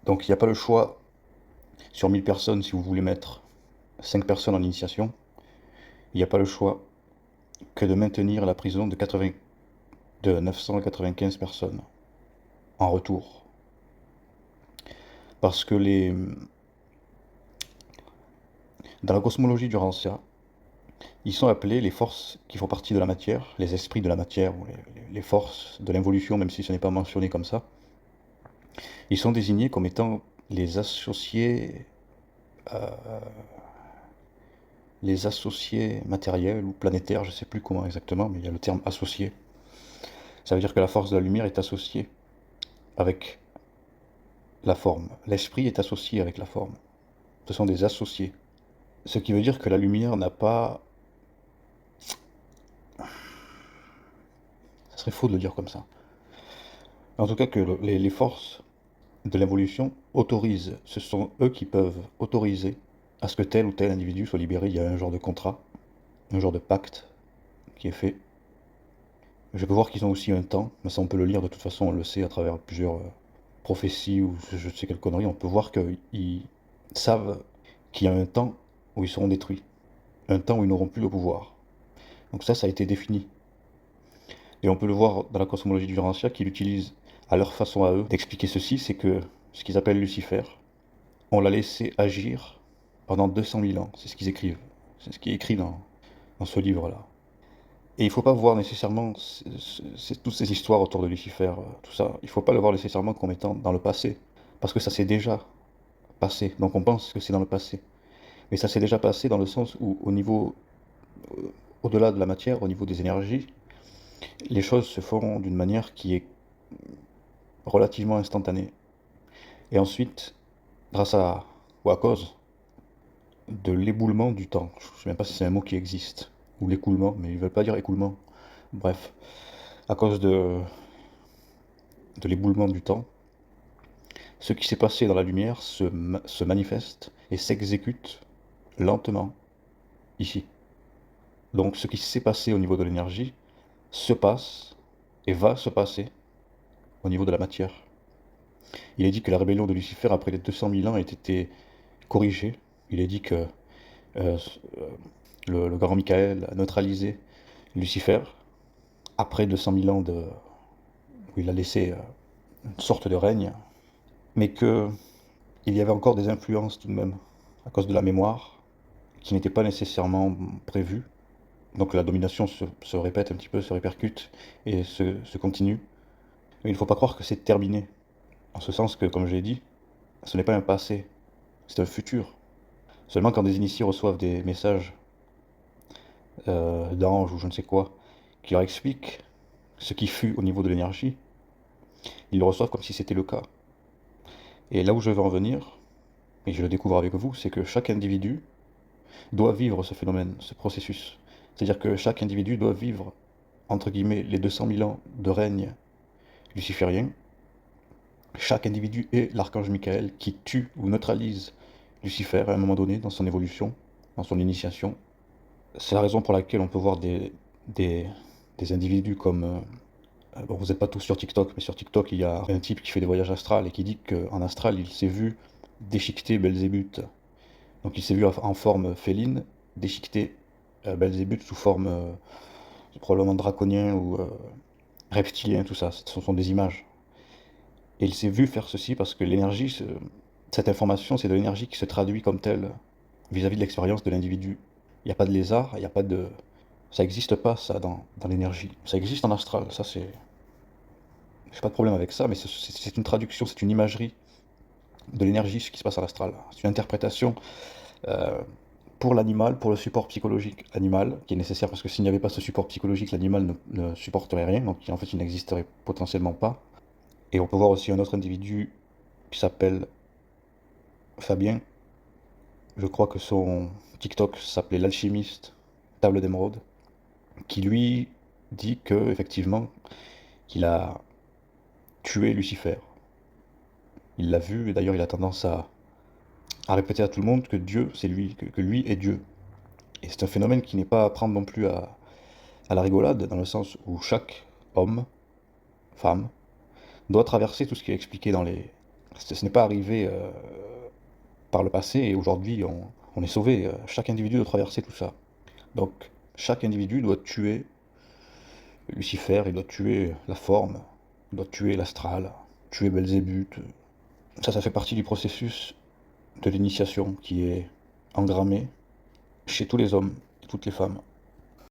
Donc il n'y a pas le choix, sur 1000 personnes, si vous voulez mettre 5 personnes en initiation, il n'y a pas le choix que de maintenir la prison de 995 personnes en retour. Parce que dans la cosmologie du Rancia, ils sont appelés les forces qui font partie de la matière, les esprits de la matière, ou les forces de l'involution, même si ce n'est pas mentionné comme ça. Ils sont désignés comme étant les associés, euh, les associés matériels ou planétaires, je ne sais plus comment exactement, mais il y a le terme associé. Ça veut dire que la force de la lumière est associée avec la forme. L'esprit est associé avec la forme. Ce sont des associés. Ce qui veut dire que la lumière n'a pas... Ça serait faux de le dire comme ça. En tout cas, que les forces de l'évolution autorisent, ce sont eux qui peuvent autoriser à ce que tel ou tel individu soit libéré. Il y a un genre de contrat, un genre de pacte qui est fait. Je peux voir qu'ils ont aussi un temps, mais ça on peut le lire de toute façon, on le sait à travers plusieurs prophéties ou je sais quelle connerie, on peut voir qu'ils savent qu'il y a un temps où ils seront détruits, un temps où ils n'auront plus le pouvoir. Donc ça a été défini. Et on peut le voir dans la cosmologie du Rancia qu'ils utilisent à leur façon à eux d'expliquer ceci, c'est que ce qu'ils appellent Lucifer, on l'a laissé agir pendant 200 000 ans. C'est ce qu'ils écrivent. C'est ce qui est écrit dans ce livre-là. Et il ne faut pas voir nécessairement toutes ces histoires autour de Lucifer, tout ça. Il ne faut pas le voir nécessairement comme étant dans le passé. Parce que ça s'est déjà passé. Donc on pense que c'est dans le passé. Mais ça s'est déjà passé dans le sens où, au niveau, au-delà de la matière, au niveau des énergies, les choses se font d'une manière qui est relativement instantanée. Et ensuite, grâce à, ou à cause de l'éboulement du temps. Je ne sais même pas si c'est un mot qui existe, ou l'écoulement, mais ils ne veulent pas dire écoulement. Bref, à cause de l'éboulement du temps, ce qui s'est passé dans la lumière se manifeste et s'exécute lentement ici. Donc ce qui s'est passé au niveau de l'énergie se passe et va se passer au niveau de la matière. Il est dit que la rébellion de Lucifer après les 200 000 ans a été corrigée. Il est dit que euh, le grand Michael a neutralisé Lucifer après 200 000 ans où il a laissé une sorte de règne, mais qu'il y avait encore des influences tout de même, à cause de la mémoire, qui n'étaient pas nécessairement prévues. Donc la domination se répète un petit peu, se répercute et se continue. Mais il ne faut pas croire que c'est terminé, en ce sens que, comme je l'ai dit, ce n'est pas un passé, c'est un futur. Seulement quand des initiés reçoivent des messages d'anges ou je ne sais quoi, qui leur expliquent ce qui fut au niveau de l'énergie, ils le reçoivent comme si c'était le cas. Et là où je veux en venir, et je le découvre avec vous, c'est que chaque individu doit vivre ce phénomène, ce processus. C'est-à-dire que chaque individu doit vivre, entre guillemets, les 200 000 ans de règne luciférien. Chaque individu est l'archange Michael qui tue ou neutralise Lucifer à un moment donné dans son évolution, dans son initiation. C'est la raison pour laquelle on peut voir des, des individus comme... bon, vous n'êtes pas tous sur TikTok, mais sur TikTok, il y a un type qui fait des voyages astrales et qui dit qu'en astral, il s'est vu déchiqueter Belzébuth. Donc il s'est vu en forme féline déchiqueter Belzébuth sous forme probablement draconien ou reptilien, tout ça. Ce sont des images. Et il s'est vu faire ceci parce que l'énergie, cette information, c'est de l'énergie qui se traduit comme telle vis-à-vis de l'expérience de l'individu. Il n'y a pas de lézard, il n'y a pas de... Ça n'existe pas, ça, dans l'énergie. Ça existe en astral, ça c'est... J'ai pas de problème avec ça, mais c'est une traduction, c'est une imagerie de l'énergie, ce qui se passe en astral. C'est une interprétation euh, pour l'animal, pour le support psychologique animal, qui est nécessaire parce que s'il n'y avait pas ce support psychologique, l'animal ne supporterait rien, donc en fait il n'existerait potentiellement pas. Et on peut voir aussi un autre individu qui s'appelle Fabien. Je crois que son TikTok s'appelait l'alchimiste Table d'émeraude, qui lui dit que effectivement qu'il a tué Lucifer. Il l'a vu et d'ailleurs il a tendance à répéter à tout le monde que Dieu c'est lui, que lui est Dieu. Et c'est un phénomène qui n'est pas à prendre non plus à la rigolade, dans le sens où chaque homme, femme, doit traverser tout ce qui est expliqué Ce n'est pas arrivé par le passé et aujourd'hui on est sauvé. Chaque individu doit traverser tout ça. Donc chaque individu doit tuer Lucifer, il doit tuer la forme, il doit tuer l'astral, tuer Belzébuth. Ça fait partie du processus de l'initiation qui est engrammé chez tous les hommes et toutes les femmes.